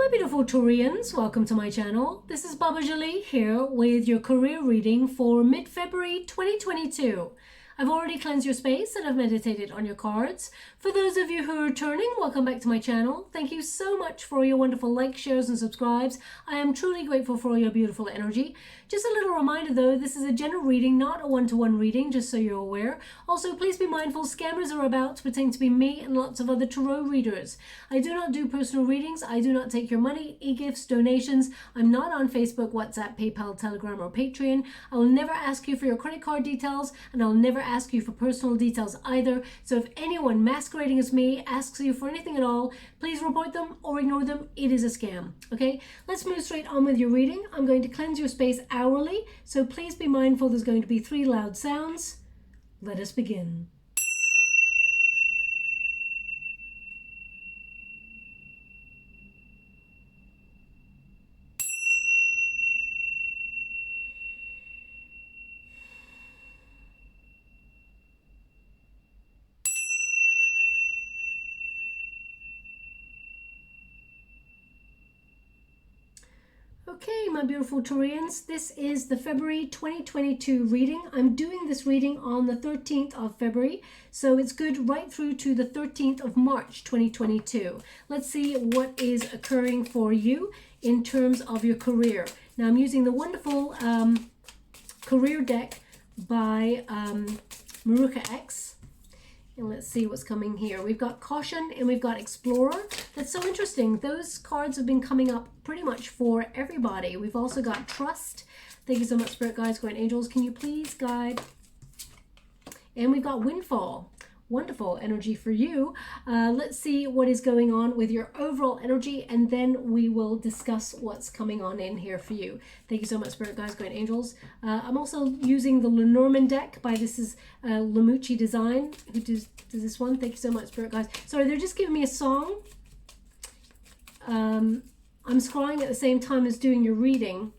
My beautiful Taurians, welcome to my channel. This is Baba Jolie here with your career reading for mid-February 2022. I've already cleansed your space and I've meditated on your cards. For those of you who are returning, welcome back to my channel. Thank you so much for your wonderful likes, shares and subscribes. I am truly grateful for all your beautiful energy. Just a little reminder though, this is a general reading, not a one-to-one reading, just so you're aware. Also, please be mindful, scammers are about to pretend to be me and lots of other tarot readers. I do not do personal readings. I do not take your money, e-gifts, donations. I'm not on Facebook, WhatsApp, PayPal, Telegram or Patreon. I will never ask you for your credit card details and I'll never ask you for personal details either. So if anyone masquerading as me asks you for anything at all, please report them or ignore them. It is a scam. Okay, let's move straight on with your reading. I'm going to cleanse your space hourly, so please be mindful there's going to be 3 loud sounds. Let us begin. Okay, my beautiful Taurians, this is the February 2022 reading. I'm doing this reading on the 13th of February, so it's good right through to the 13th of March 2022. Let's see what is occurring for you in terms of your career. Now, I'm using the wonderful career deck by Mahrukh X. And let's see what's coming here. We've got Caution and we've got Explorer. That's so interesting. Those cards have been coming up pretty much for everybody. We've also got Trust. Thank you so much, Spirit Guides, Guardian Angels. Can you please guide? And we've got Windfall. Wonderful energy for you. Let's see what is going on with your overall energy, and then we will discuss what's coming on in here for you. Thank you so much, Spirit Guides, Guardian Angels. I'm also using the Lenormand deck by this is Lamucci Design, who does this one. Thank you so much, Spirit Guides. Sorry, they're just giving me a song. I'm scrying at the same time as doing your reading.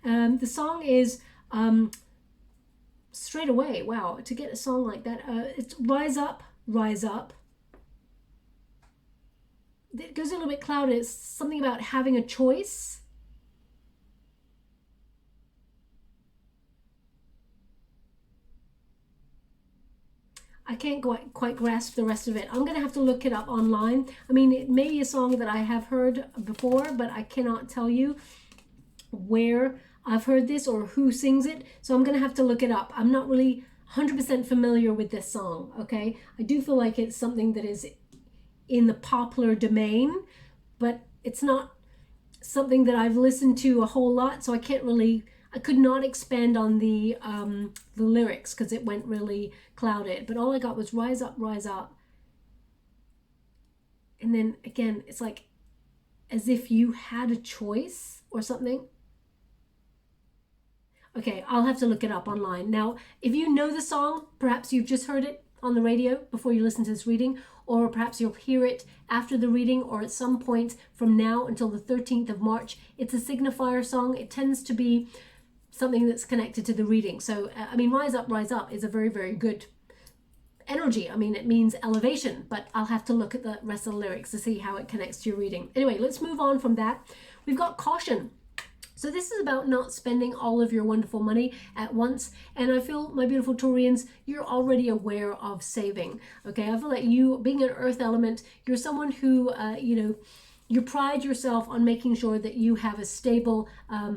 The song is Straight Away. Wow, to get a song like that. It's Rise Up, Rise Up. It goes a little bit clouded. It's something about having a choice. I can't quite grasp the rest of it. I'm going to have to look it up online. I mean, it may be a song that I have heard before, but I cannot tell you where I've heard this or who sings it, so I'm gonna have to look it up. I'm not really 100% familiar with this song, okay? I do feel like it's something that is in the popular domain, but it's not something that I've listened to a whole lot, so I could not expand on the lyrics because it went really clouded. But all I got was Rise Up, Rise Up. And then again, it's like as if you had a choice or something. Okay, I'll have to look it up online. Now, if you know the song, perhaps you've just heard it on the radio before you listen to this reading, or perhaps you'll hear it after the reading or at some point from now until the 13th of March. It's a signifier song. It tends to be something that's connected to the reading. So, I mean, Rise Up is a very, very good energy. I mean, it means elevation, but I'll have to look at the rest of the lyrics to see how it connects to your reading. Anyway, let's move on from that. We've got Caution. So this is about not spending all of your wonderful money at once. And I feel, my beautiful Taurians, you're already aware of saving. Okay, I feel like you, being an earth element, you're someone who, you pride yourself on making sure that you have a stable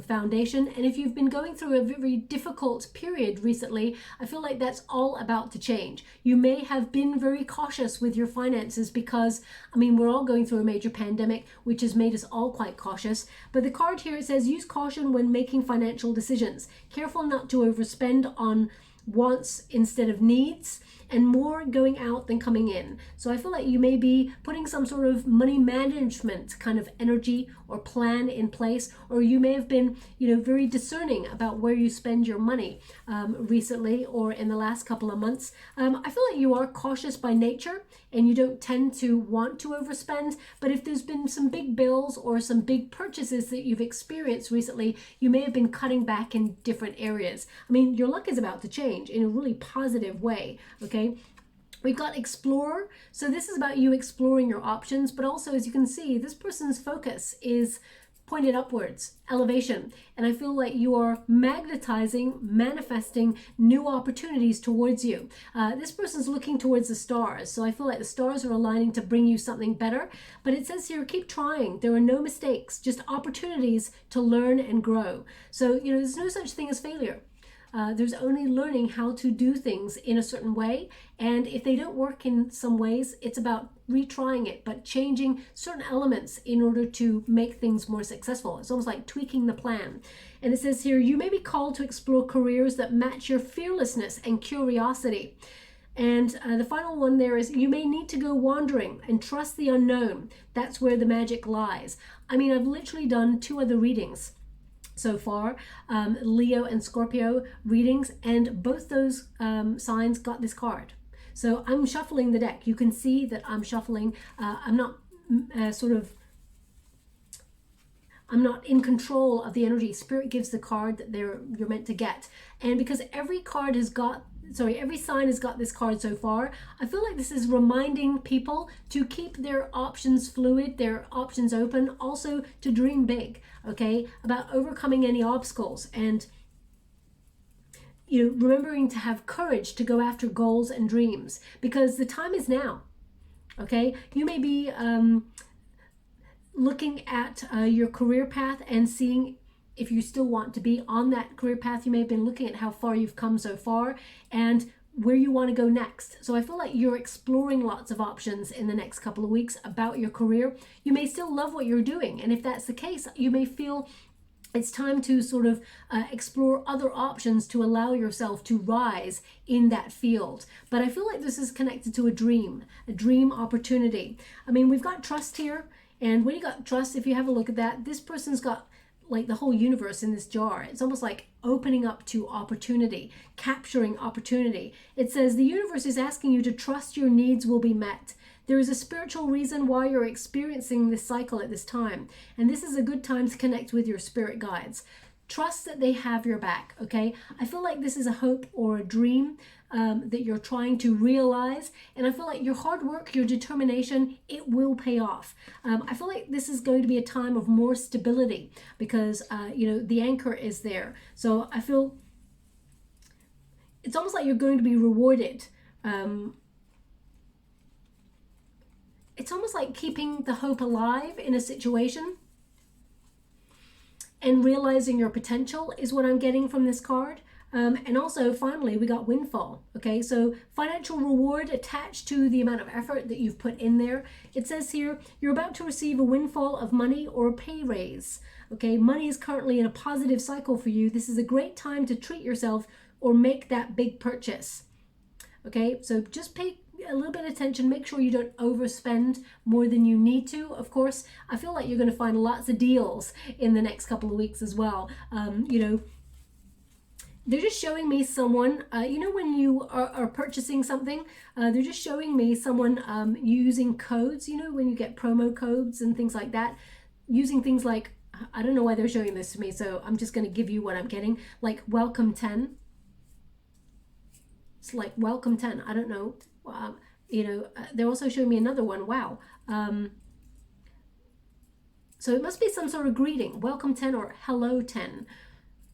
foundation. And if you've been going through a very difficult period recently, I feel like that's all about to change. You may have been very cautious with your finances because, I mean, we're all going through a major pandemic, which has made us all quite cautious. But the card here, it says, use caution when making financial decisions. Careful not to overspend on wants instead of needs, and more going out than coming in. So I feel like you may be putting some sort of money management kind of energy or plan in place, or you may have been, very discerning about where you spend your money recently or in the last couple of months. I feel like you are cautious by nature and you don't tend to want to overspend, but if there's been some big bills or some big purchases that you've experienced recently, you may have been cutting back in different areas. I mean, your luck is about to change in a really positive way, okay? We've got explorer. So this is about you exploring your options, but also, as you can see, this person's focus is pointed upwards, elevation. And I feel like you are magnetizing, manifesting new opportunities towards you. This person's looking towards the stars. So I feel like the stars are aligning to bring you something better. But it says here, keep trying. There are no mistakes, just opportunities to learn and grow. So, you know, there's no such thing as failure. There's only learning how to do things in a certain way. And if they don't work in some ways, it's about retrying it, but changing certain elements in order to make things more successful. It's almost like tweaking the plan. And it says here, you may be called to explore careers that match your fearlessness and curiosity. And the final one there is, you may need to go wandering and trust the unknown. That's where the magic lies. I mean, I've literally done 2 other readings so far, Leo and Scorpio readings, and both those signs got this card. So I'm shuffling the deck. You can see that I'm shuffling. I'm not I'm not in control of the energy. Spirit gives the card that you're meant to get. And because every sign has got this card so far, I feel like this is reminding people to keep their options fluid, their options open, also to dream big, okay, about overcoming any obstacles, and, you know, remembering to have courage to go after goals and dreams, because the time is now, okay? You may be looking at your career path and seeing if you still want to be on that career path. You may have been looking at how far you've come so far and where you want to go next. So I feel like you're exploring lots of options in the next couple of weeks about your career. You may still love what you're doing, and if that's the case, you may feel it's time to sort of explore other options to allow yourself to rise in that field. But I feel like this is connected to a dream opportunity. I mean, we've got trust here, and when you got trust, if you have a look at that, this person's got like the whole universe in this jar. It's almost like opening up to opportunity, capturing opportunity. It says the universe is asking you to trust your needs will be met. There is a spiritual reason why you're experiencing this cycle at this time. And this is a good time to connect with your spirit guides. Trust that they have your back, okay? I feel like this is a hope or a dream that you're trying to realize. And I feel like your hard work, your determination, it will pay off. I feel like this is going to be a time of more stability because, you know, the anchor is there. So I feel it's almost like you're going to be rewarded. It's almost like keeping the hope alive in a situation and realizing your potential is what I'm getting from this card. And also, finally, we got Windfall. Okay, so financial reward attached to the amount of effort that you've put in there. It says here, you're about to receive a windfall of money or a pay raise. Okay, money is currently in a positive cycle for you. This is a great time to treat yourself or make that big purchase. Okay, so just pay a little bit of attention. Make sure you don't overspend more than you need to. Of course, I feel like you're going to find lots of deals in the next couple of weeks as well. You know, they're just showing me someone, you know, when you are purchasing something, they're just showing me someone using codes, you know, when you get promo codes and things like that, using things like, I don't know why they're showing this to me, so I'm just going to give you what I'm getting, like welcome 10. It's like welcome 10. I don't know. You know, they're also showing me another one. Wow. So it must be some sort of greeting. Welcome 10 or hello 10.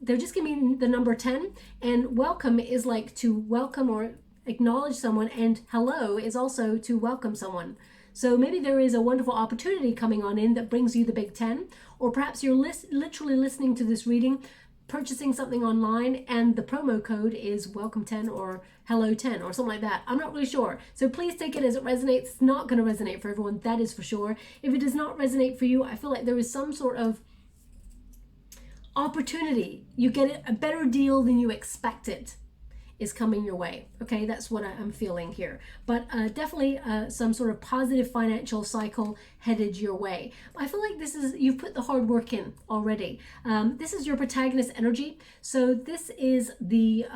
They're just giving me the number 10, and welcome is like to welcome or acknowledge someone, and hello is also to welcome someone. So maybe there is a wonderful opportunity coming on in that brings you the big 10, or perhaps you're literally listening to this reading, purchasing something online, and the promo code is welcome 10 or hello 10 or something like that. I'm not really sure. So please take it as it resonates. It's not going to resonate for everyone, that is for sure. If it does not resonate for you, I feel like there is some sort of opportunity. You get a better deal than you expected is coming your way. Okay, that's what I'm feeling here. But definitely some sort of positive financial cycle headed your way. I feel like this is, you've put the hard work in already. This is your protagonist energy. So this is the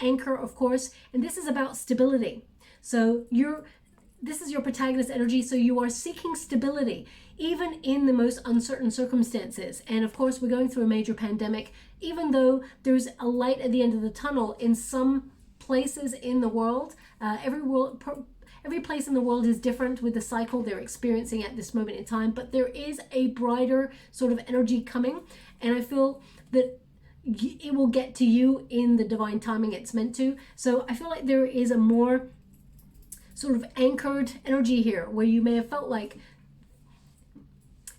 anchor, of course, and this is about stability. So this is your protagonist energy. So you are seeking stability, even in the most uncertain circumstances. And of course, we're going through a major pandemic. Even though there's a light at the end of the tunnel in some places in the world, Every place in the world is different with the cycle they're experiencing at this moment in time, but there is a brighter sort of energy coming, and I feel that it will get to you in the divine timing it's meant to. So I feel like there is a more sort of anchored energy here, where you may have felt like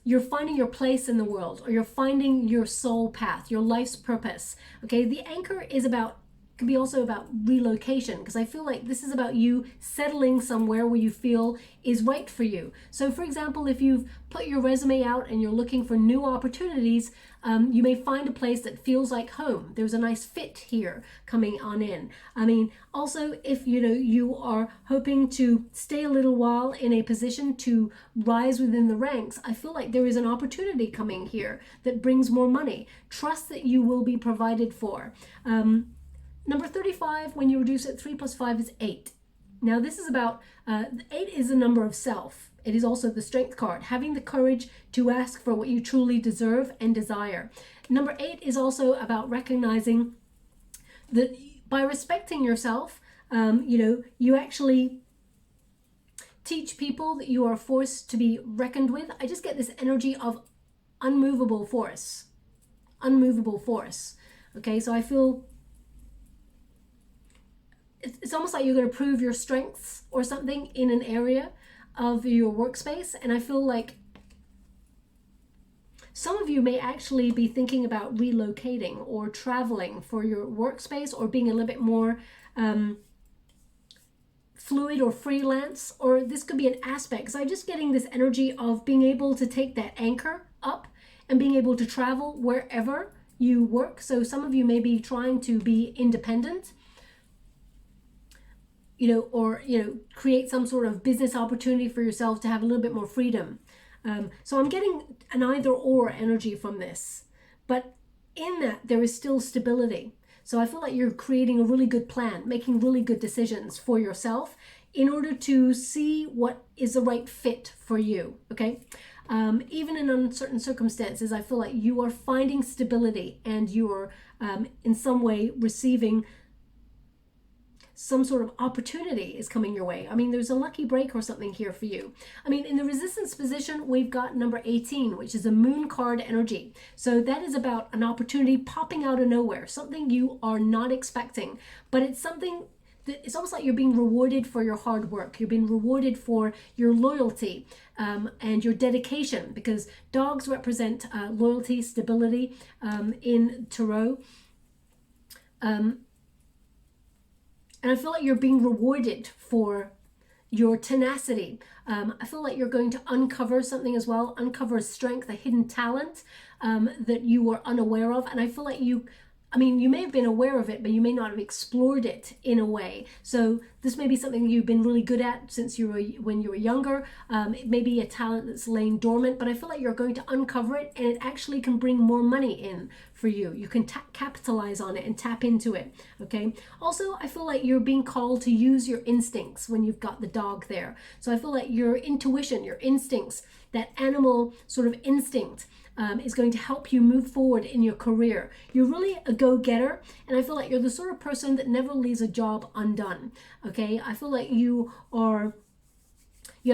you're finding your place in the world, or you're finding your soul path, your life's purpose. Okay, the anchor is about, can be also about relocation, because I feel like this is about you settling somewhere where you feel is right for you. So for example, if you've put your resume out and you're looking for new opportunities, you may find a place that feels like home. There's a nice fit here coming on in. I mean, also if you are hoping to stay a little while in a position to rise within the ranks, I feel like there is an opportunity coming here that brings more money. Trust that you will be provided for. Number 35, when you reduce it, 3 plus 5 is 8. Now this is about, 8 is the number of self. It is also the strength card, having the courage to ask for what you truly deserve and desire. Number 8 is also about recognizing that by respecting yourself, you actually teach people that you are a force to be reckoned with. I just get this energy of unmovable force. Unmovable force. Okay, so I feel it's almost like you're going to prove your strengths or something in an area of your workspace. And I feel like some of you may actually be thinking about relocating or traveling for your workspace, or being a little bit more fluid or freelance, or this could be an aspect. So I'm just getting this energy of being able to take that anchor up and being able to travel wherever you work. So some of you may be trying to be independent, or create some sort of business opportunity for yourself to have a little bit more freedom. So I'm getting an either or energy from this, but in that there is still stability. So I feel like you're creating a really good plan, making really good decisions for yourself in order to see what is the right fit for you. Okay. Even in uncertain circumstances, I feel like you are finding stability, and you are in some way receiving some sort of opportunity is coming your way. I mean, there's a lucky break or something here for you. I mean, in the resistance position, we've got number 18, which is a moon card energy. So that is about an opportunity popping out of nowhere, something you are not expecting, but it's something that it's almost like you're being rewarded for your hard work. You're being rewarded for your loyalty and your dedication, because dogs represent loyalty, stability in Tarot. And I feel like you're being rewarded for your tenacity. I feel like you're going to uncover something as well, uncover a strength, a hidden talent that you were unaware of. And I feel like you may have been aware of it, but you may not have explored it in a way. So this may be something you've been really good at since when you were younger. It may be a talent that's laying dormant, but I feel like you're going to uncover it, and it actually can bring more money in for you. You can capitalize on it and tap into it. Okay. Also, I feel like you're being called to use your instincts when you've got the dog there. So I feel like your intuition, your instincts, that animal sort of instinct, is going to help you move forward in your career. You're really a go-getter, and I feel like you're the sort of person that never leaves a job undone. Okay, I feel like you have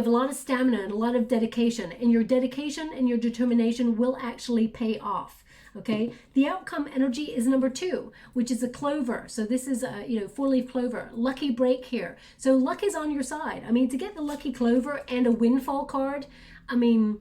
a lot of stamina and a lot of dedication, and your dedication and your determination will actually pay off. Okay, the outcome energy is number 2, which is a clover. So this is a 4-leaf clover, lucky break here. So luck is on your side. I mean, to get the lucky clover and a windfall card, I mean,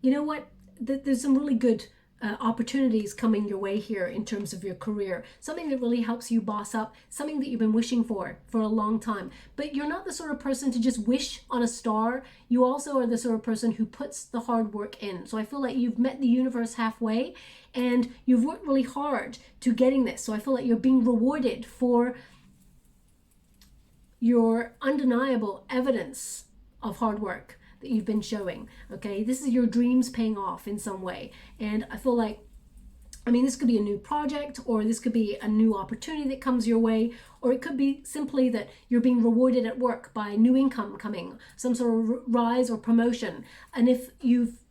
you know what? There's some really good opportunities coming your way here in terms of your career. Something that really helps you boss up, something that you've been wishing for a long time. But you're not the sort of person to just wish on a star. You also are the sort of person who puts the hard work in. So I feel like you've met the universe halfway, and you've worked really hard to getting this. So I feel like you're being rewarded for your undeniable evidence of hard work that you've been showing. Okay, this is your dreams paying off in some way. And I feel like, this could be a new project, or this could be a new opportunity that comes your way, or it could be simply that you're being rewarded at work by new income coming, some sort of rise or promotion. And if you've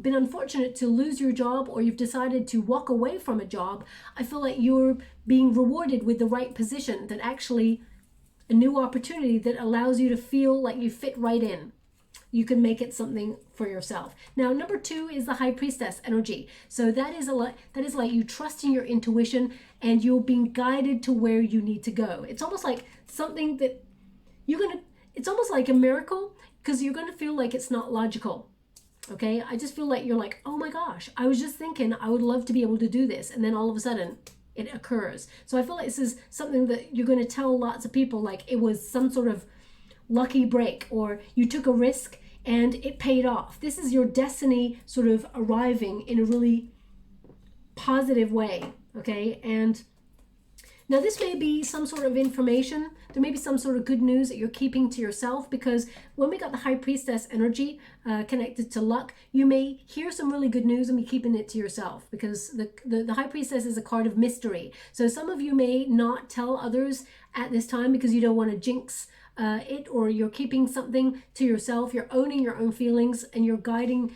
been unfortunate to lose your job, or you've decided to walk away from a job, I feel like you're being rewarded with the right position that actually a new opportunity that allows you to feel like you fit right in. You can make it something for yourself. Now, number 2 is the High Priestess energy. So that is like you trusting your intuition and you're being guided to where you need to go. It's almost like something that it's almost like a miracle, because you're going to feel like it's not logical. Okay, I just feel like you're like, oh my gosh, I was just thinking I would love to be able to do this, and then all of a sudden it occurs. So I feel like this is something that you're going to tell lots of people, like it was some sort of lucky break, or you took a risk and it paid off. This is your destiny sort of arriving in a really positive way. Okay, and now this may be some sort of information. There may be some sort of good news that you're keeping to yourself, because when we got the High Priestess energy connected to luck, you may hear some really good news and be keeping it to yourself, because the High Priestess is a card of mystery. So some of you may not tell others at this time because you don't want to jinx it, or you're keeping something to yourself. You're owning your own feelings and you're guiding.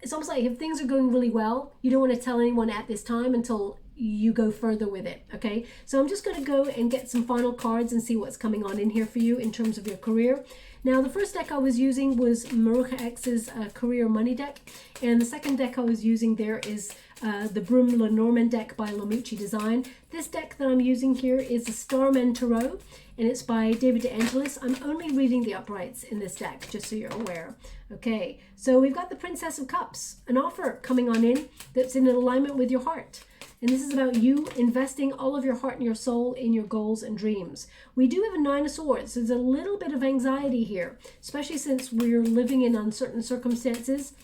It's almost like if things are going really well, you don't want to tell anyone at this time until you go further with it. Okay, so I'm just going to go and get some final cards and see what's coming on in here for you in terms of your career. Now, the first deck I was using was Mahrukh X's career money deck, and the second deck I was using there is the Broom Lenormand deck by Lamucci Design. This deck that I'm using here is the STARMAN Tarot, and it's by David de Angelis. I'm only reading the uprights in this deck, just so you're aware. Okay, so we've got the Princess of Cups, an offer coming on in that's in alignment with your heart. And this is about you investing all of your heart and your soul in your goals and dreams. We do have a 9 of Swords. So there's a little bit of anxiety here, especially since we're living in uncertain circumstances.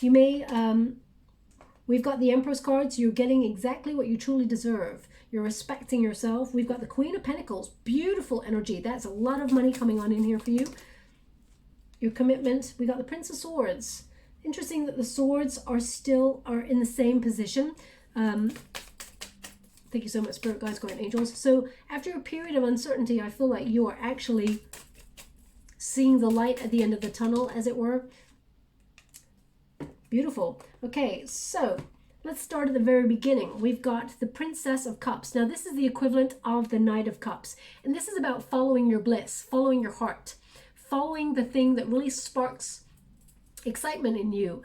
You may, we've got the Empress cards. You're getting exactly what you truly deserve. You're respecting yourself. We've got the Queen of Pentacles. Beautiful energy. That's a lot of money coming on in here for you. Your commitment. We got the Prince of Swords. Interesting that the swords are in the same position. Thank you so much, Spirit Guides, Guardian Angels. So after a period of uncertainty, I feel like you are actually seeing the light at the end of the tunnel, as it were. Beautiful. Okay, so let's start at the very beginning. We've got the Princess of Cups. Now, this is the equivalent of the Knight of Cups. And this is about following your bliss, following your heart, following the thing that really sparks excitement in you,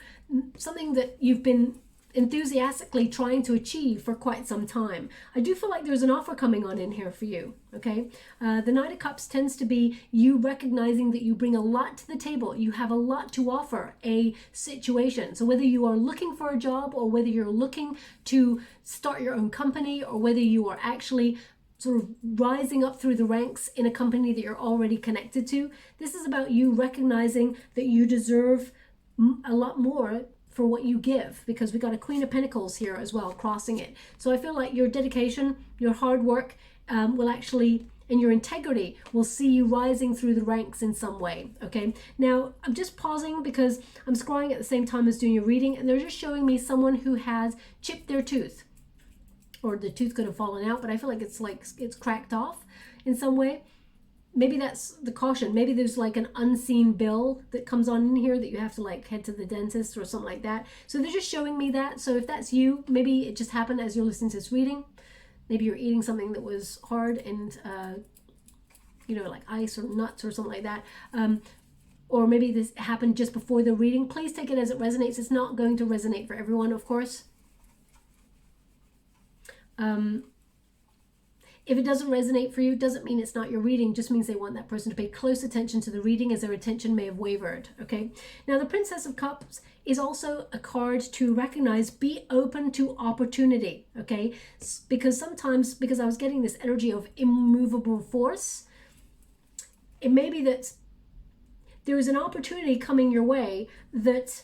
something that you've been enthusiastically trying to achieve for quite some time. I do feel like there's an offer coming on in here for you. Okay, the Knight of Cups tends to be you recognizing that you bring a lot to the table. You have a lot to offer a situation. So whether you are looking for a job, or whether you're looking to start your own company, or whether you are actually sort of rising up through the ranks in a company that you're already connected to, this is about you recognizing that you deserve a lot more for what you give, because we got a Queen of Pentacles here as well crossing it. So I feel like your dedication, your hard work will actually, and your integrity will see you rising through the ranks in some way. Okay, now I'm just pausing because I'm scrolling at the same time as doing your reading, and they're just showing me someone who has chipped their tooth, or the tooth could have fallen out, but I feel like it's cracked off in some way. Maybe that's the caution. Maybe there's like an unseen bill that comes on in here that you have to like head to the dentist or something like that. So they're just showing me that. So if that's you, maybe it just happened as you're listening to this reading. Maybe you're eating something that was hard and, you know, like ice or nuts or something like that. Or maybe this happened just before the reading. Please take it as it resonates. It's not going to resonate for everyone, of course. If it doesn't resonate for you, it doesn't mean it's not your reading. It just means they want that person to pay close attention to the reading, as their attention may have wavered. Okay. Now, the Princess of Cups is also a card to recognize, be open to opportunity. Okay. Because sometimes, because I was getting this energy of immovable force, it may be that there is an opportunity coming your way that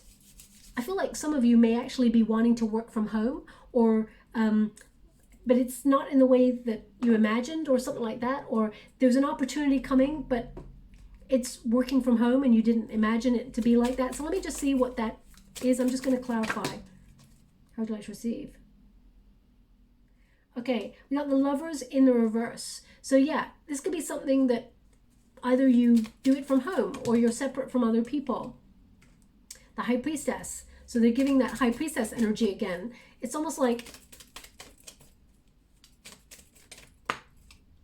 I feel like some of you may actually be wanting to work from home, or, but it's not in the way that you imagined or something like that, or there's an opportunity coming, but it's working from home and you didn't imagine it to be like that. So let me just see what that is. I'm just going to clarify. How would you like to receive? Okay, we got the Lovers in the reverse. So yeah, this could be something that either you do it from home or you're separate from other people. The High Priestess. So they're giving that High Priestess energy again. It's almost like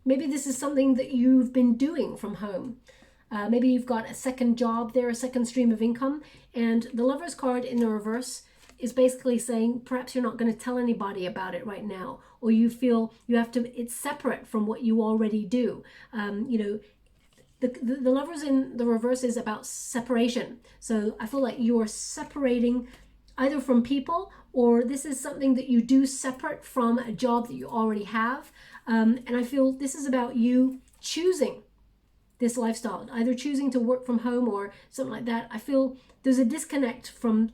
maybe this is something that you've been doing from home. Maybe you've got a second job there, a second stream of income, and the Lover's card in the reverse is basically saying perhaps you're not going to tell anybody about it right now, or you feel you have to, it's separate from what you already do. You know, the Lovers in the reverse is about separation. So I feel like you're separating either from people, or this is something that you do separate from a job that you already have. And I feel this is about you choosing this lifestyle, either choosing to work from home or something like that. I feel there's a disconnect from,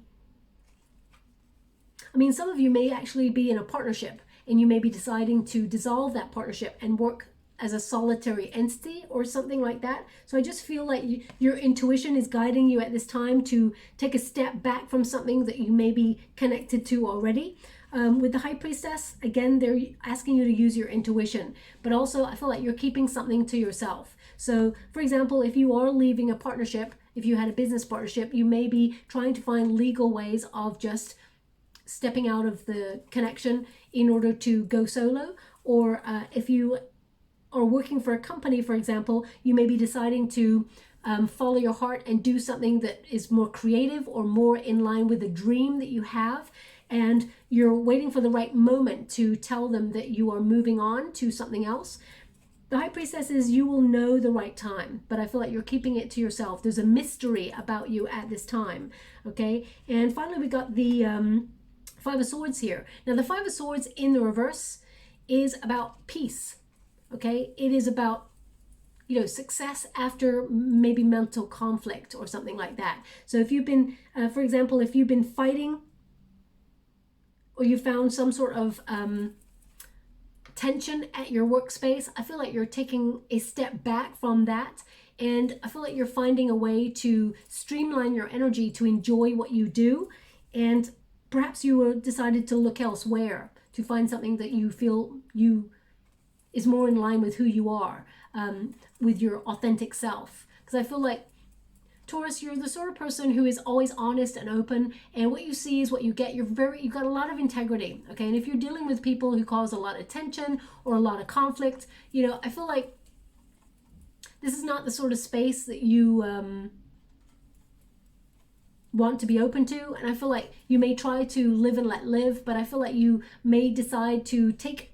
I mean, some of you may actually be in a partnership and you may be deciding to dissolve that partnership and work as a solitary entity or something like that. So I just feel like your intuition is guiding you at this time to take a step back from something that you may be connected to already. With the High Priestess, again, they're asking you to use your intuition, but also I feel like you're keeping something to yourself. So for example, if you are leaving a partnership, if you had a business partnership, you may be trying to find legal ways of just stepping out of the connection in order to go solo. Or if you are working for a company, for example, you may be deciding to follow your heart and do something that is more creative or more in line with a dream that you have, and you're waiting for the right moment to tell them that you are moving on to something else. The High Priestess is you will know the right time, but I feel like you're keeping it to yourself. There's a mystery about you at this time, okay? And finally, we got the Five of Swords here. Now, the Five of Swords in the reverse is about peace, okay? It is about, you know, success after maybe mental conflict or something like that. So if you've been, for example, if you've been fighting or you found some sort of tension at your workspace, I feel like you're taking a step back from that, and I feel like you're finding a way to streamline your energy to enjoy what you do, and perhaps you decided to look elsewhere to find something that you feel is more in line with who you are, with your authentic self. Because I feel like, Taurus, you're the sort of person who is always honest and open, and what you see is what you get. You've got a lot of integrity, okay? And if you're dealing with people who cause a lot of tension or a lot of conflict, you know, I feel like this is not the sort of space that you want to be open to. And I feel like you may try to live and let live, but I feel like you may decide to take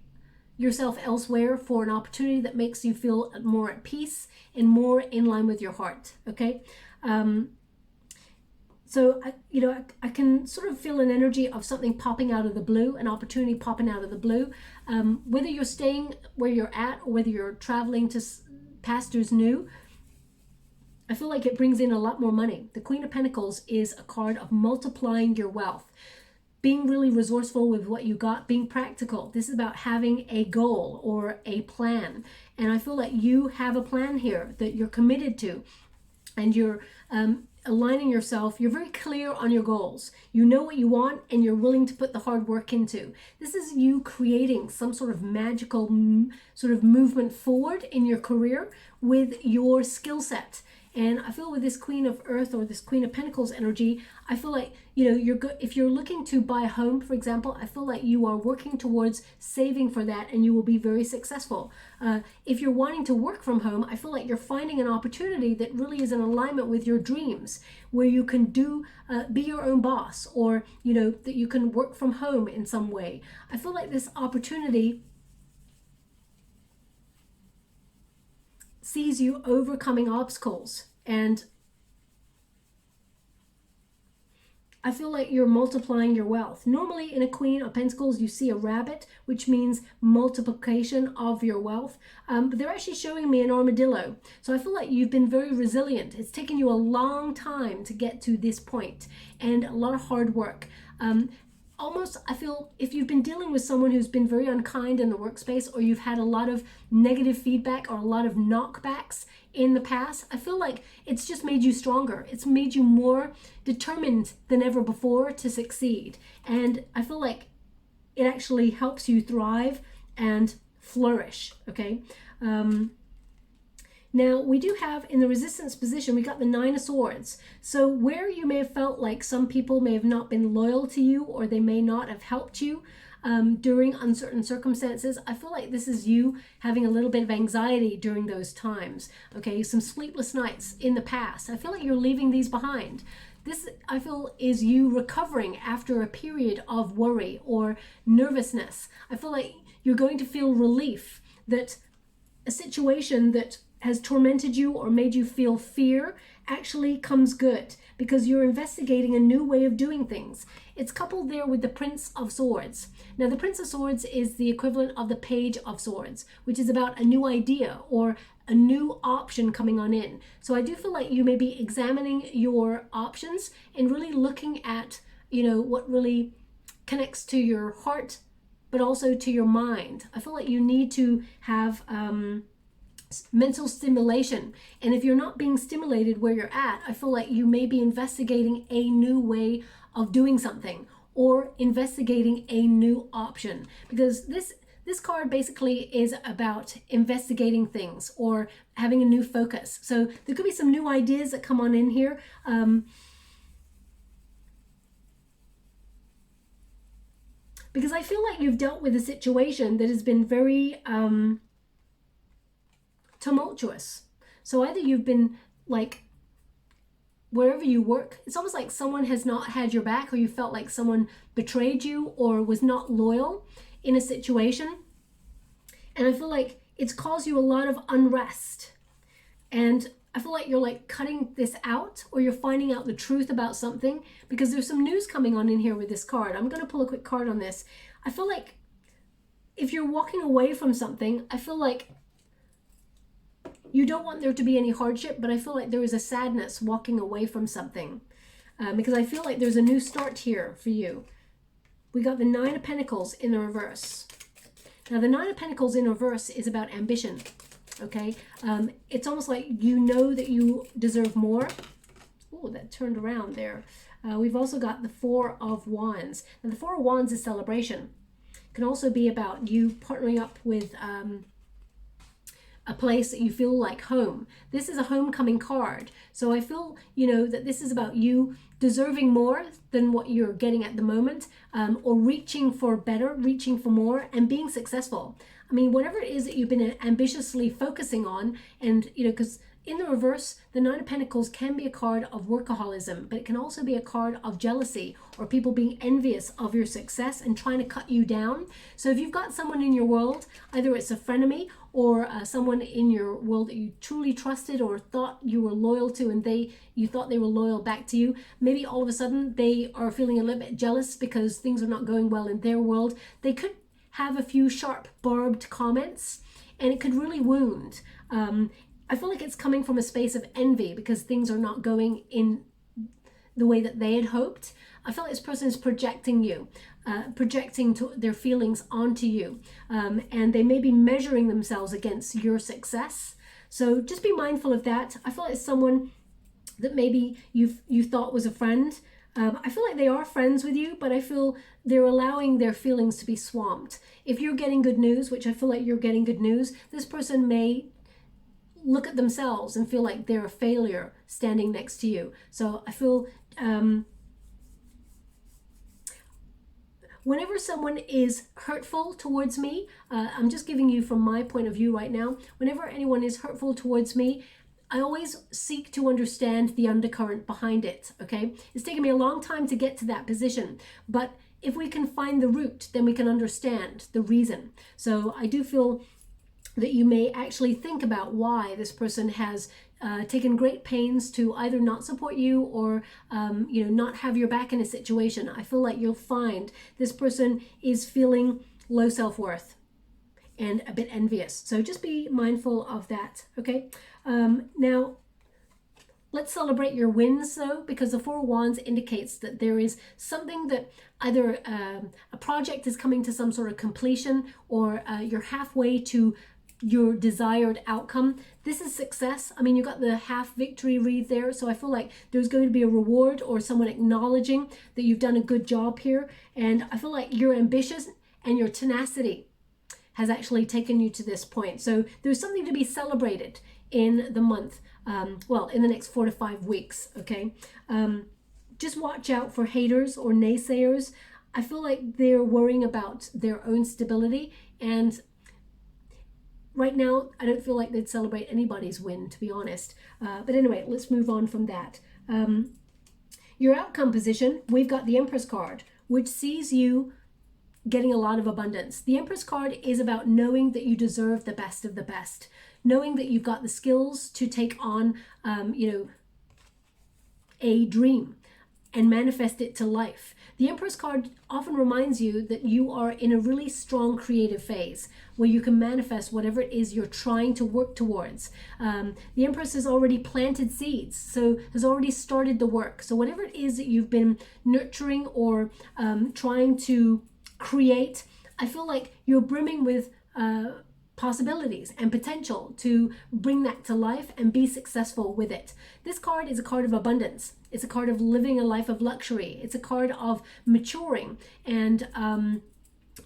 yourself elsewhere for an opportunity that makes you feel more at peace and more in line with your heart, okay? So I can sort of feel an energy of something popping out of the blue, an opportunity popping out of the blue. Whether you're staying where you're at or whether you're traveling to pastures new, I feel like it brings in a lot more money. The Queen of Pentacles is a card of multiplying your wealth, being really resourceful with what you got, being practical. This is about having a goal or a plan. And I feel like you have a plan here that you're committed to, and you're aligning yourself. You're very clear on your goals. You know what you want, and you're willing to put the hard work into. This is you creating some sort of magical sort of movement forward in your career with your skill set. And I feel with this Queen of Earth or this Queen of Pentacles energy, I feel like, you know, if you're looking to buy a home, for example, I feel like you are working towards saving for that, and you will be very successful. If you're wanting to work from home, I feel like you're finding an opportunity that really is in alignment with your dreams, where you can be your own boss, or, you know, that you can work from home in some way. I feel like this opportunity sees you overcoming obstacles, and I feel like you're multiplying your wealth. Normally in a Queen of Pentacles you see a rabbit, which means multiplication of your wealth, but they're actually showing me an armadillo. So I feel like you've been very resilient. It's taken you a long time to get to this point, and a lot of hard work. Almost, I feel, if you've been dealing with someone who's been very unkind in the workspace, or you've had a lot of negative feedback or a lot of knockbacks in the past, I feel like it's just made you stronger. It's made you more determined than ever before to succeed. And I feel like it actually helps you thrive and flourish, okay? Now, we do have in the resistance position, we got the Nine of Swords. So where you may have felt like some people may have not been loyal to you, or they may not have helped you, during uncertain circumstances. I feel like this is you having a little bit of anxiety during those times. Okay, some sleepless nights in the past. I feel like you're leaving these behind. This, I feel, is you recovering after a period of worry or nervousness. I feel like you're going to feel relief that a situation that has tormented you or made you feel fear actually comes good because you're investigating a new way of doing things. It's coupled there with the Prince of Swords. Now, the Prince of Swords is the equivalent of the Page of Swords, which is about a new idea or a new option coming on in. So I do feel like you may be examining your options and really looking at, what really connects to your heart, but also to your mind. I feel like you need to have mental stimulation. And if you're not being stimulated where you're at, I feel like you may be investigating a new way of doing something or investigating a new option, because this card basically is about investigating things or having a new focus. So there could be some new ideas that come on in here. Because I feel like you've dealt with a situation that has been very tumultuous. So either you've been like, wherever you work, it's almost like someone has not had your back, or you felt like someone betrayed you or was not loyal in a situation. And I feel like it's caused you a lot of unrest. And I feel like you're like cutting this out, or you're finding out the truth about something, because there's some news coming on in here with this card. I'm going to pull a quick card on this. I feel like if you're walking away from something, I feel like you don't want there to be any hardship, but I feel like there is a sadness walking away from something, because I feel like there's a new start here for you. We got the Nine of Pentacles in the reverse. Now, the Nine of Pentacles in reverse is about ambition, okay? It's almost like you know that you deserve more. Oh, that turned around there. We've also got the Four of Wands. Now, the Four of Wands is celebration. It can also be about you partnering up with a place that you feel like home. This is a homecoming card. So I feel, that this is about you deserving more than what you're getting at the moment, or reaching for better, reaching for more, and being successful. I mean, whatever it is that you've been ambitiously focusing on, and, because in the reverse, the Nine of Pentacles can be a card of workaholism, but it can also be a card of jealousy or people being envious of your success and trying to cut you down. So if you've got someone in your world, either it's a frenemy or someone in your world that you truly trusted or thought you were loyal to, and you thought they were loyal back to you, maybe all of a sudden they are feeling a little bit jealous because things are not going well in their world. They could have a few sharp, barbed comments, and it could really wound. I feel like it's coming from a space of envy because things are not going in the way that they had hoped. I feel like this person is projecting you, projecting their feelings onto you, and they may be measuring themselves against your success. So just be mindful of that. I feel like it's someone that maybe you thought was a friend. I feel like they are friends with you, but I feel they're allowing their feelings to be swamped. If you're getting good news, which I feel like you're getting good news, this person may look at themselves and feel like they're a failure standing next to you. So I feel whenever someone is hurtful towards me, I'm just giving you from my point of view right now, whenever anyone is hurtful towards me, I always seek to understand the undercurrent behind it, okay? It's taken me a long time to get to that position, but if we can find the root, then we can understand the reason. So I do feel that you may actually think about why this person has taken great pains to either not support you or not have your back in a situation. I feel like you'll find this person is feeling low self-worth and a bit envious. So just be mindful of that, okay? Now, let's celebrate your wins though, because the Four of Wands indicates that there is something that either a project is coming to some sort of completion, or you're halfway to your desired outcome. This is success. I mean, you got the half victory wreath there, so I feel like there's going to be a reward or someone acknowledging that you've done a good job here. And I feel like your ambition and your tenacity has actually taken you to this point. So there's something to be celebrated in the month, in the next 4 to 5 weeks, okay? Just watch out for haters or naysayers. I feel like they're worrying about their own stability, and right now I don't feel like they'd celebrate anybody's win, to be honest. But anyway, let's move on from that. Your outcome position, we've got the Empress card, which sees you getting a lot of abundance. The Empress card is about knowing that you deserve the best of the best, knowing that you've got the skills to take on, a dream and manifest it to life. The Empress card often reminds you that you are in a really strong creative phase where you can manifest whatever it is you're trying to work towards. The Empress has already planted seeds, so has already started the work. So whatever it is that you've been nurturing or trying to create, I feel like you're brimming with possibilities and potential to bring that to life and be successful with it. This card is a card of abundance. It's a card of living a life of luxury. It's a card of maturing and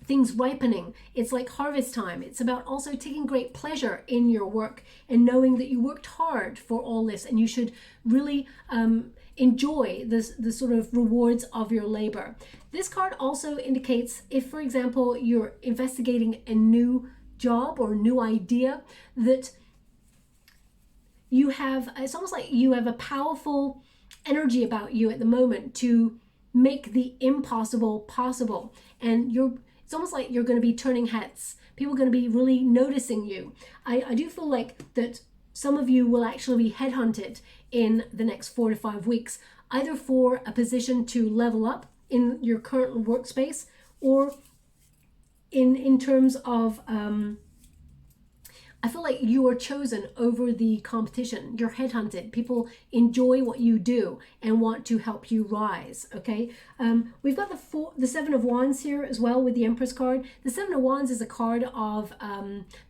things ripening. It's like harvest time. It's about also taking great pleasure in your work and knowing that you worked hard for all this, and you should really enjoy the sort of rewards of your labor. This card also indicates if, for example, you're investigating a new job or new idea, that you have, it's almost like you have a powerful energy about you at the moment to make the impossible possible. And it's almost like you're going to be turning heads. People are going to be really noticing you. I do feel like that some of you will actually be headhunted in the next 4 to 5 weeks, either for a position to level up in your current workspace, or in terms of I feel like you are chosen over the competition. You're headhunted. People enjoy what you do and want to help you rise. Okay, we've got the Seven of Wands here as well with the Empress card. The Seven of Wands is a card of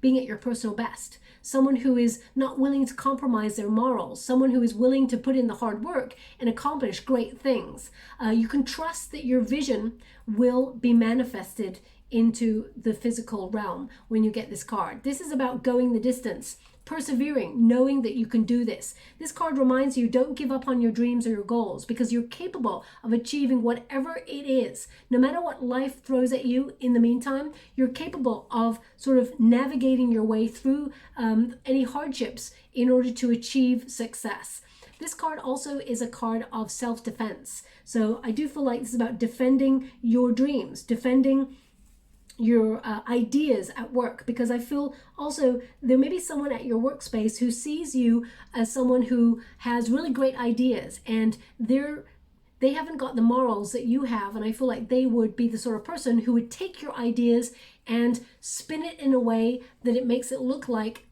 being at your personal best. Someone who is not willing to compromise their morals. Someone who is willing to put in the hard work and accomplish great things. You can trust that your vision will be manifested into the physical realm when you get this card. This is about going the distance, persevering, knowing that you can do this. This card reminds you, don't give up on your dreams or your goals, because you're capable of achieving whatever it is. No matter what life throws at you in the meantime, you're capable of sort of navigating your way through any hardships in order to achieve success. This card also is a card of self-defense. So I do feel like this is about defending your dreams, defending your ideas at work, because I feel also there may be someone at your workspace who sees you as someone who has really great ideas, and they haven't got the morals that you have, and I feel like they would be the sort of person who would take your ideas and spin it in a way that it makes it look like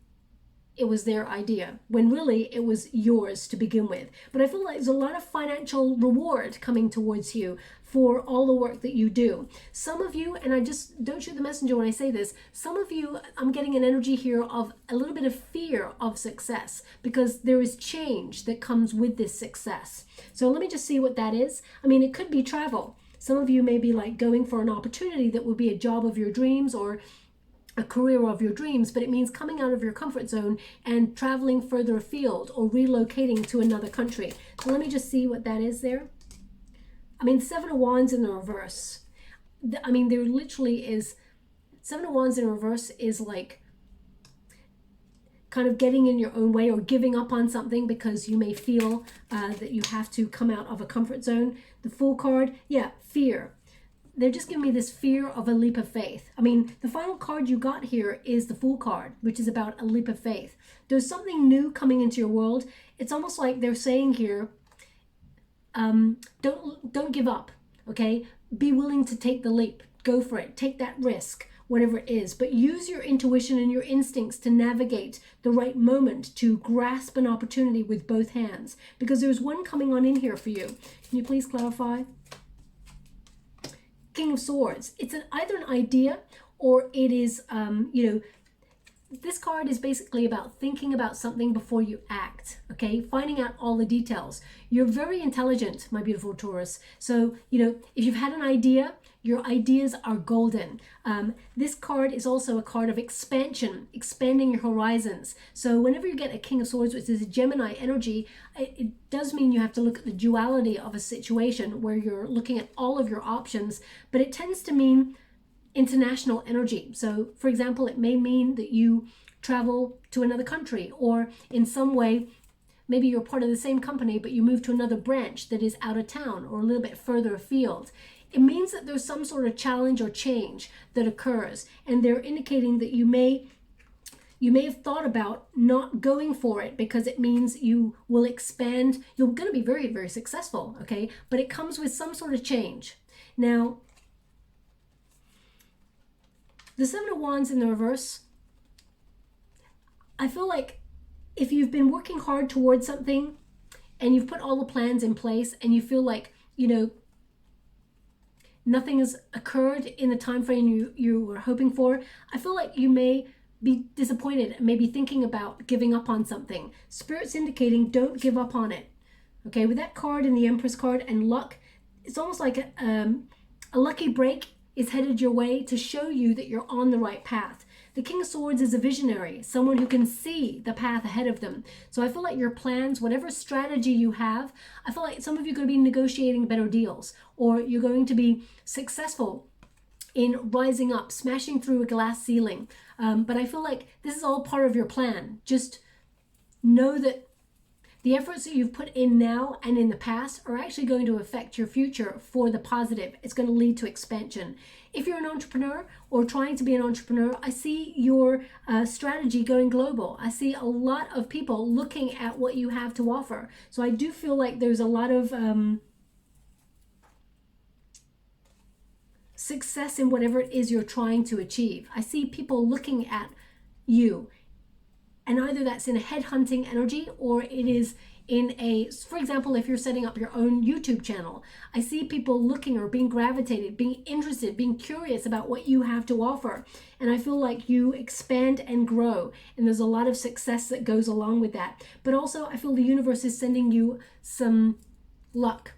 it was their idea, when really it was yours to begin with. But I feel like there's a lot of financial reward coming towards you for all the work that you do. Some of you, and I just don't shoot the messenger when I say this, some of you, I'm getting an energy here of a little bit of fear of success, because there is change that comes with this success. So let me just see what that is. I mean, it could be travel. Some of you may be like going for an opportunity that would be a job of your dreams or a career of your dreams, but it means coming out of your comfort zone and traveling further afield or relocating to another country. So let me just see what that is there. I mean, Seven of Wands in the reverse. I mean, there literally is, Seven of Wands in reverse is like kind of getting in your own way or giving up on something because you may feel that you have to come out of a comfort zone. The Fool card, yeah, fear. They're just giving me this fear of a leap of faith. I mean, the final card you got here is the Fool card, which is about a leap of faith. There's something new coming into your world. It's almost like they're saying here, don't give up, okay? Be willing to take the leap. Go for it. Take that risk, whatever it is. But use your intuition and your instincts to navigate the right moment to grasp an opportunity with both hands. Because there's one coming on in here for you. Can you please clarify? King of Swords. It's either an idea or it is, this card is basically about thinking about something before you act, okay? Finding out all the details. You're very intelligent, my beautiful Taurus. So, if you've had an idea, Your ideas are golden. This card is also a card of expansion, expanding your horizons. So whenever you get a King of Swords, which is a Gemini energy, it does mean you have to look at the duality of a situation where you're looking at all of your options, but it tends to mean international energy. So for example, it may mean that you travel to another country, or in some way, maybe you're part of the same company, but you move to another branch that is out of town or a little bit further afield. It means that there's some sort of challenge or change that occurs, and they're indicating that you may have thought about not going for it because it means you will expand. You're going to be very, very successful, okay? But it comes with some sort of change. Now, the Seven of Wands in the reverse, I feel like if you've been working hard towards something and you've put all the plans in place and you feel like, you know, nothing has occurred in the time frame you were hoping for, I feel like you may be disappointed and maybe thinking about giving up on something. Spirit's indicating don't give up on it. Okay, with that card and the Empress card and luck, it's almost like a lucky break is headed your way to show you that you're on the right path. The King of Swords is a visionary, someone who can see the path ahead of them. So I feel like your plans, whatever strategy you have, I feel like some of you are going to be negotiating better deals, or you're going to be successful in rising up, smashing through a glass ceiling. But I feel like this is all part of your plan. Just know that the efforts that you've put in now and in the past are actually going to affect your future for the positive. It's going to lead to expansion. If you're an entrepreneur or trying to be an entrepreneur, I see your strategy going global. I see a lot of people looking at what you have to offer. So I do feel like there's a lot of success in whatever it is you're trying to achieve. I see people looking at you, and either that's in a headhunting energy or it is in a, for example, if you're setting up your own YouTube channel, I see people looking or being gravitated, being interested, being curious about what you have to offer. And I feel like you expand and grow, and there's a lot of success that goes along with that. But also I feel the universe is sending you some luck,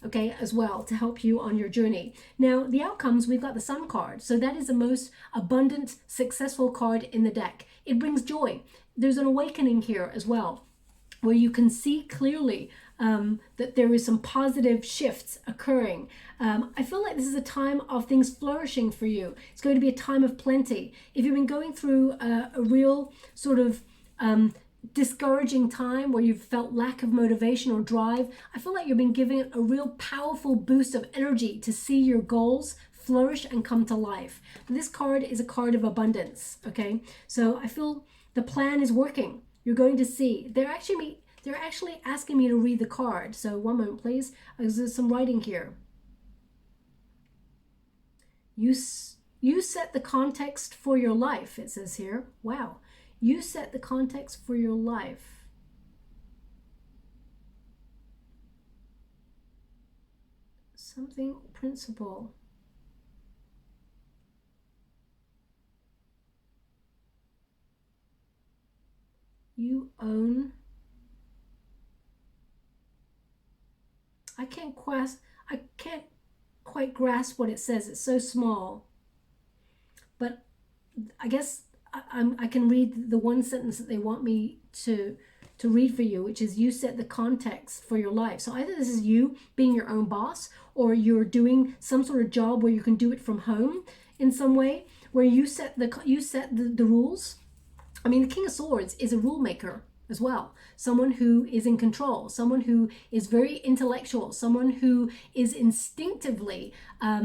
okay, as well, to help you on your journey. Now, the outcomes, we've got the Sun card. So that is the most abundant, successful card in the deck. It brings joy. There's an awakening here as well, where you can see clearly that there is some positive shifts occurring. I feel like this is a time of things flourishing for you. It's going to be a time of plenty. If you've been going through a real sort of discouraging time where you've felt lack of motivation or drive, I feel like you've been given a real powerful boost of energy to see your goals flourish and come to life. This card is a card of abundance, okay? So I feel the plan is working. You're going to see. They're actually asking me to read the card. So one moment, please. There's some writing here. You set the context for your life, it says here. Wow. You set the context for your life. Something principle. You own. I can't quite grasp what it says. It's so small. But I guess I can read the one sentence that they want me to read for you, which is you set the context for your life. So either this is you being your own boss, or you're doing some sort of job where you can do it from home in some way, where you set the rules. I mean, the King of Swords is a rule maker as well. Someone who is in control, someone who is very intellectual, someone who is instinctively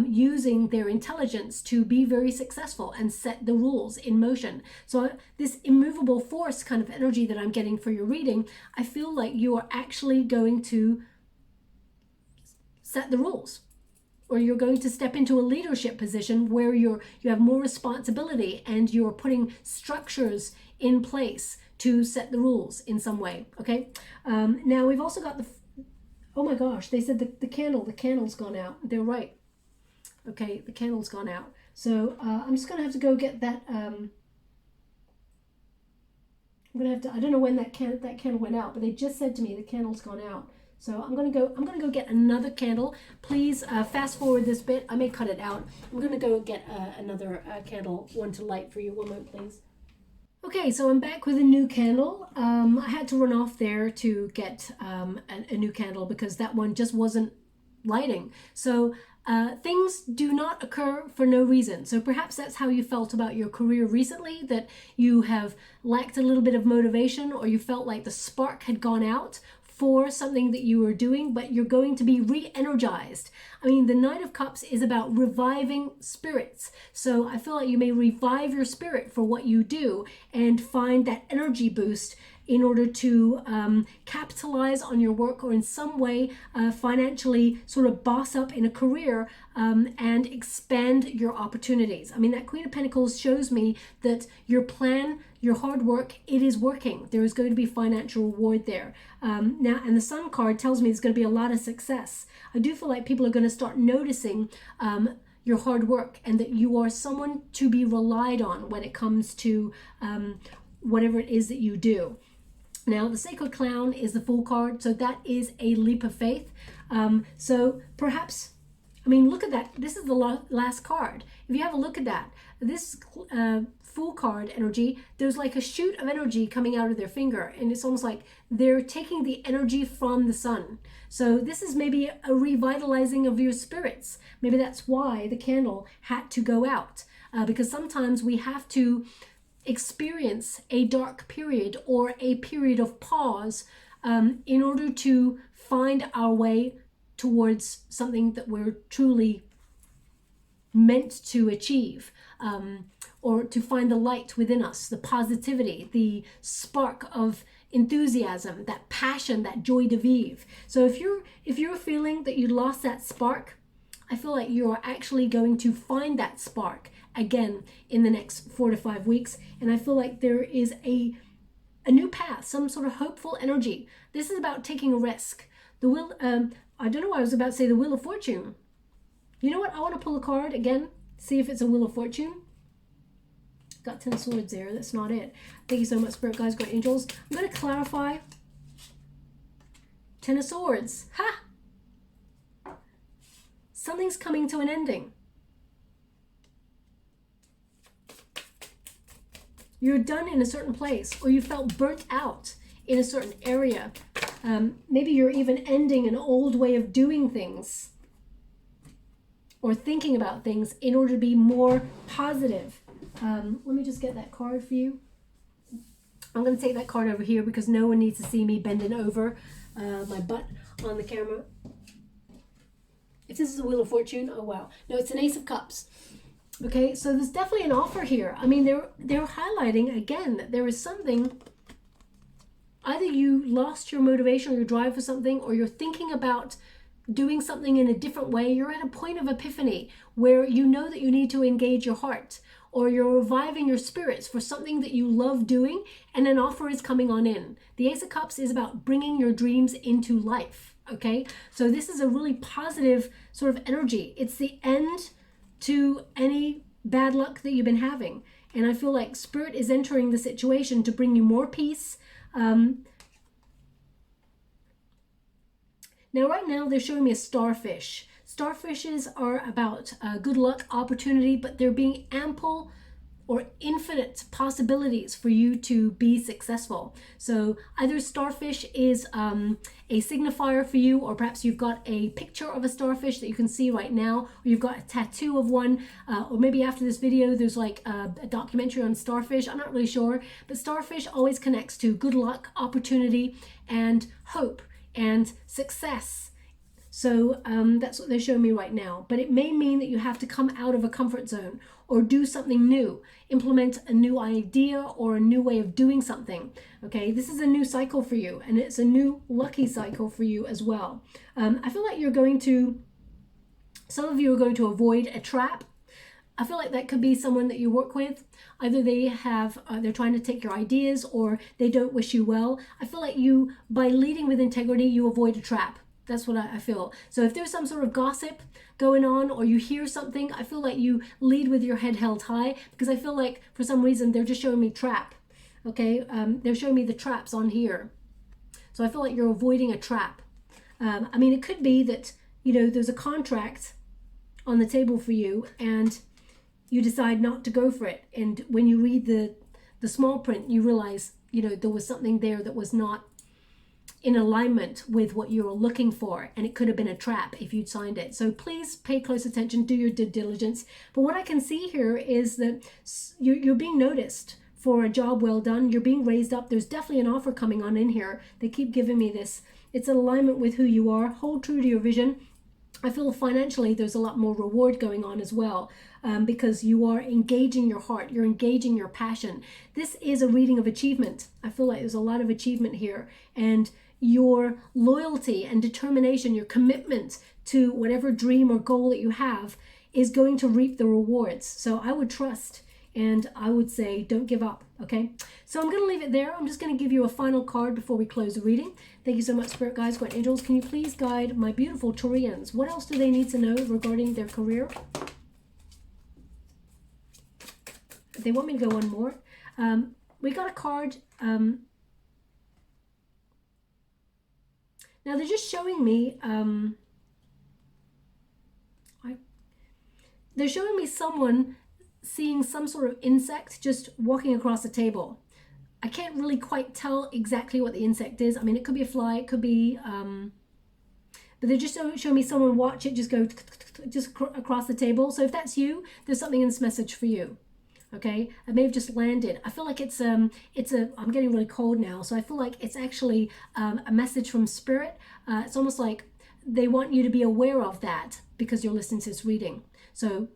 using their intelligence to be very successful and set the rules in motion. So this immovable force kind of energy that I'm getting for your reading, I feel like you are actually going to set the rules, or you're going to step into a leadership position where you have more responsibility and you're putting structures in place to set the rules in some way, okay? Now we've also got oh my gosh, they said the candle's gone out. They're right. Okay, the candle's gone out. So I'm just gonna have to go get that, I'm gonna have to, I don't know when that candle went out, but they just said to me the candle's gone out. So I'm gonna go get another candle. Please fast forward this bit. I may cut it out. I'm gonna go get another candle, one to light for you. One moment, please. Okay, so I'm back with a new candle. I had to run off there to get a new candle because that one just wasn't lighting. So things do not occur for no reason. So perhaps that's how you felt about your career recently, that you have lacked a little bit of motivation, or you felt like the spark had gone out for something that you were doing, but you're going to be re-energized. I mean, the Knight of Cups is about reviving spirits. So I feel like you may revive your spirit for what you do and find that energy boost in order to capitalize on your work, or in some way financially sort of boss up in a career and expand your opportunities. I mean, that Queen of Pentacles shows me that your plan, your hard work, it is working. There is going to be financial reward there. Now, and the Sun card tells me there's going to be a lot of success. I do feel like people are going to start noticing your hard work, and that you are someone to be relied on when it comes to whatever it is that you do. Now, the Sacred Clown is the Fool card, so that is a leap of faith. So perhaps, I mean, look at that. This is the last card. If you have a look at that, this Fool card energy, there's like a shoot of energy coming out of their finger, and it's almost like they're taking the energy from the sun. So this is maybe a revitalizing of your spirits. Maybe that's why the candle had to go out, because sometimes we have to experience a dark period or a period of pause in order to find our way towards something that we're truly meant to achieve, or to find the light within us, the positivity, the spark of enthusiasm, that passion, that joy de vivre. So if you're feeling that you lost that spark, I feel like you're actually going to find that spark again in the next 4 to 5 weeks. And I feel like there is a new path, some sort of hopeful energy. This is about taking a risk. The Wheel, I don't know why I was about to say the Wheel of Fortune. You know what? I want to pull a card again, see if it's a Wheel of Fortune. Got 10 swords there. That's not it. Thank you so much, Spirit Guides, Great Angels. I'm going to clarify. 10 of Swords. Ha! Something's coming to an ending. You're done in a certain place, or you felt burnt out in a certain area. Maybe you're even ending an old way of doing things or thinking about things in order to be more positive. Let me just get that card for you. I'm going to take that card over here because no one needs to see me bending over my butt on the camera. If this is a Wheel of Fortune, oh wow. No, it's an Ace of Cups. Okay, so there's definitely an offer here. I mean, they're highlighting again that there is something. Either you lost your motivation or your drive for something, or you're thinking about doing something in a different way. You're at a point of epiphany where you know that you need to engage your heart, or you're reviving your spirits for something that you love doing, and an offer is coming on in. The Ace of Cups is about bringing your dreams into life, okay? So this is a really positive sort of energy. It's the end to any bad luck that you've been having. And I feel like Spirit is entering the situation to bring you more peace. Now, right now, they're showing me a starfish. Starfishes are about good luck, opportunity, but they're being ample or infinite possibilities for you to be successful. So either starfish is a signifier for you, or perhaps you've got a picture of a starfish that you can see right now, or you've got a tattoo of one, or maybe after this video there's like a documentary on starfish. I'm not really sure, but starfish always connects to good luck, opportunity, and hope and success. So that's what they're showing me right now. But it may mean that you have to come out of a comfort zone or do something new, implement a new idea or a new way of doing something. Okay, this is a new cycle for you, and it's a new lucky cycle for you as well. I feel like some of you are going to avoid a trap. I feel like that could be someone that you work with. Either they're trying to take your ideas, or they don't wish you well. I feel like by leading with integrity, you avoid a trap. That's what I feel. So if there's some sort of gossip going on, or you hear something, I feel like you lead with your head held high, because I feel like for some reason they're just showing me trap. Okay, they're showing me the traps on here. So I feel like you're avoiding a trap. I mean, it could be that, you know, there's a contract on the table for you and you decide not to go for it. And when you read the small print, you realize, you know, there was something there that was not in alignment with what you were looking for, and it could have been a trap if you'd signed it. So please pay close attention, do your due diligence. But what I can see here is that you're being noticed for a job well done. You're being raised up. There's definitely an offer coming on in here. They keep giving me this. It's in alignment with who you are. Hold true to your vision. I feel financially there's a lot more reward going on as well, because you are engaging your heart, you're engaging your passion. This is a reading of achievement. I feel like there's a lot of achievement here, and your loyalty and determination, your commitment to whatever dream or goal that you have is going to reap the rewards. So I would trust, and I would say don't give up, okay? So I'm going to leave it there. I'm just going to give you a final card before we close the reading. Thank you so much, Spirit Guides, Guide Angels. Can you please guide my beautiful Taurians? What else do they need to know regarding their career? They want me to go one more. We got a card. Now they're just showing me, they're showing me someone seeing some sort of insect just walking across the table. I can't really quite tell exactly what the insect is. I mean, it could be a fly, it could be, but they're just showing me someone watch it just go just across the table. So if that's you, there's something in this message for you. Okay, I may have just landed. I feel like I'm getting really cold now, so I feel like it's actually a message from Spirit. It's almost like they want you to be aware of that because you're listening to this reading. So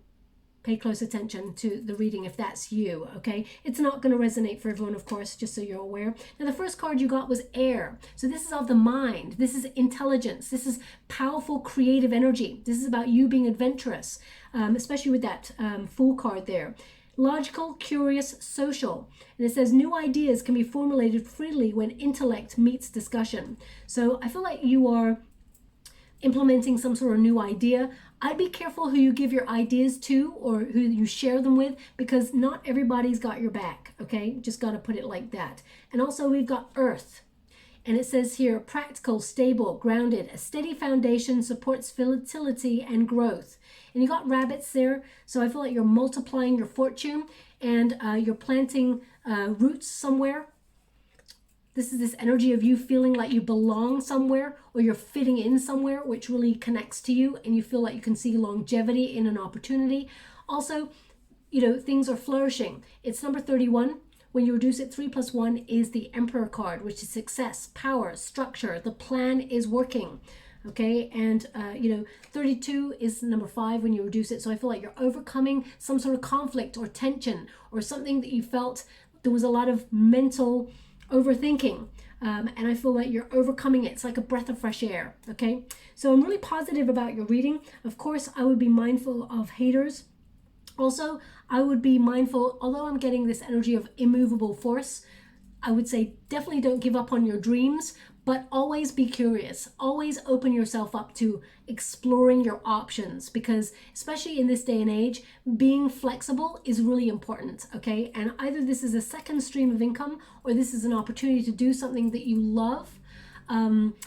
pay close attention to the reading if that's you, okay? It's not going to resonate for everyone, of course, just so you're aware. Now, the first card you got was air. So this is of the mind. This is intelligence. This is powerful, creative energy. This is about you being adventurous, especially with that Fool card there. Logical, curious, social. And it says new ideas can be formulated freely when intellect meets discussion. So I feel like you are implementing some sort of new idea. I'd be careful who you give your ideas to or who you share them with, because not everybody's got your back, okay? Just got to put it like that. And also we've got earth. And it says here, practical, stable, grounded, a steady foundation supports fertility and growth. And you got rabbits there, so I feel like you're multiplying your fortune and you're planting roots somewhere. This is this energy of you feeling like you belong somewhere or you're fitting in somewhere, which really connects to you, and you feel like you can see longevity in an opportunity. Also, you know, things are flourishing. It's number 31. When you reduce it, 3 + 1 is the Emperor card, which is success, power, structure. The plan is working. Okay, and you know, 32 is number 5 when you reduce it. So I feel like you're overcoming some sort of conflict or tension or something that you felt there was a lot of mental overthinking. And I feel like you're overcoming it. It's like a breath of fresh air. Okay, so I'm really positive about your reading. Of course, I would be mindful of haters. Also, I would be mindful, although I'm getting this energy of immovable force, I would say definitely don't give up on your dreams, but always be curious. Always open yourself up to exploring your options, because especially in this day and age, being flexible is really important, okay? And either this is a second stream of income or this is an opportunity to do something that you love,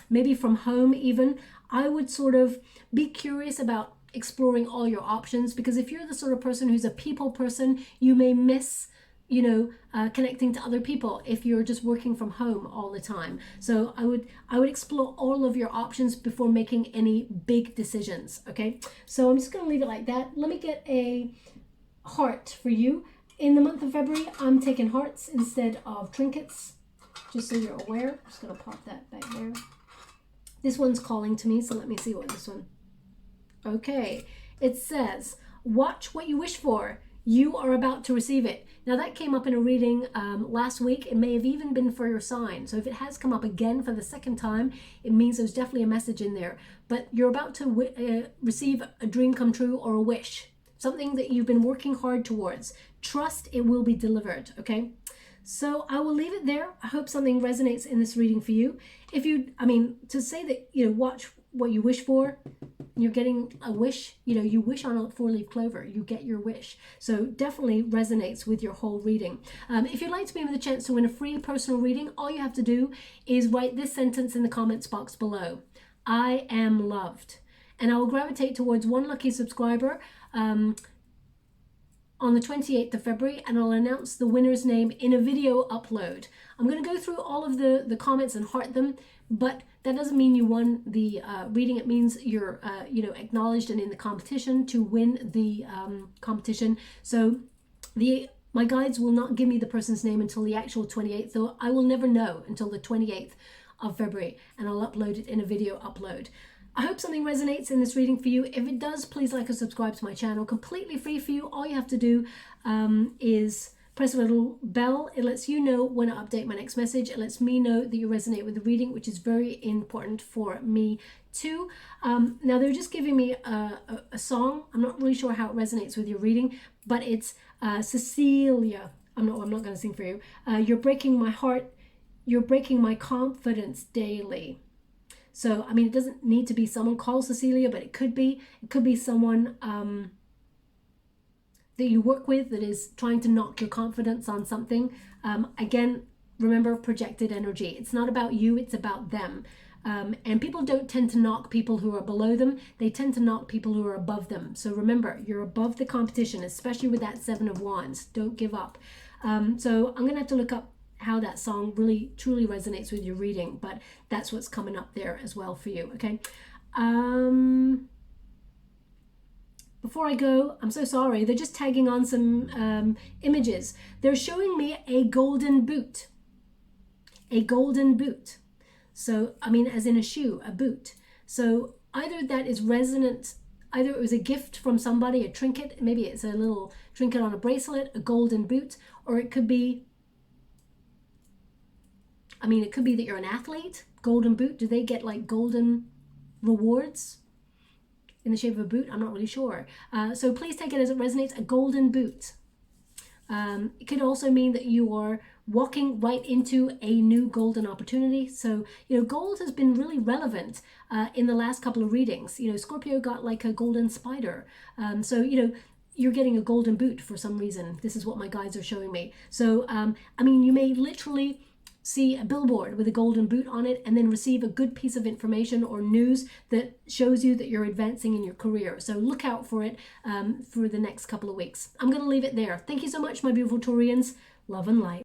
maybe from home even. I would sort of be curious about exploring all your options, because if you're the sort of person who's a people person, you may miss, you know, connecting to other people if you're just working from home all the time. So I would explore all of your options before making any big decisions, okay? So I'm just going to leave it like that. Let me get a heart for you. In the month of February, I'm taking hearts instead of trinkets, just so you're aware. I'm just going to pop that back there. This one's calling to me, so let me see what this one. Okay, it says, watch what you wish for. You are about to receive it. Now that came up in a reading last week. It may have even been for your sign. So if it has come up again for the second time, it means there's definitely a message in there. But you're about to receive a dream come true or a wish. Something that you've been working hard towards. Trust it will be delivered, okay? So I will leave it there. I hope something resonates in this reading for you. If you, I mean, to say that, you know, watch what you wish for, you're getting a wish, you know, you wish on a 4-leaf clover, you get your wish. So definitely resonates with your whole reading. If you'd like to be with a chance to win a free personal reading, all you have to do is write this sentence in the comments box below. I am loved. And I will gravitate towards one lucky subscriber on the 28th of February, and I'll announce the winner's name in a video upload. I'm going to go through all of the comments and heart them, but that doesn't mean you won the reading. It means you're acknowledged and in the competition to win the competition. So my guides will not give me the person's name until the actual 28th, though I will never know until the 28th of February, and I'll upload it in a video upload. I hope something resonates in this reading for you. If it does, please like and subscribe to my channel. Completely free for you. All you have to do is press a little bell. It lets you know when I update my next message. It lets me know that you resonate with the reading, which is very important for me too. Now they're just giving me a song. I'm not really sure how it resonates with your reading, but it's Cecilia. I'm not going to sing for you. You're breaking my heart. You're breaking my confidence daily. So, I mean, it doesn't need to be someone called Cecilia, but it could be someone that you work with that is trying to knock your confidence on something. Again, remember, projected energy. It's not about you, it's about them. And people don't tend to knock people who are below them. They tend to knock people who are above them. So remember, you're above the competition, especially with that Seven of Wands. Don't give up. So I'm going to have to look up how that song really truly resonates with your reading, but that's what's coming up there as well for you. Okay. Before I go, I'm so sorry, they're just tagging on some images. They're showing me a golden boot. A golden boot. So, I mean, as in a shoe, a boot. So either that is resonant, either it was a gift from somebody, a trinket, maybe it's a little trinket on a bracelet, a golden boot, or it could be, I mean, it could be that you're an athlete. Golden boot, do they get like golden rewards in the shape of a boot? I'm not really sure. So please take it as it resonates, a golden boot. It could also mean that you are walking right into a new golden opportunity. So, gold has been really relevant in the last couple of readings. Scorpio got like a golden spider. So, you're getting a golden boot for some reason. This is what my guides are showing me. So, I mean, you may literally see a billboard with a golden boot on it and then receive a good piece of information or news that shows you that you're advancing in your career. So look out for it for the next couple of weeks. I'm going to leave it there. Thank you so much, my beautiful Taurians. Love and light.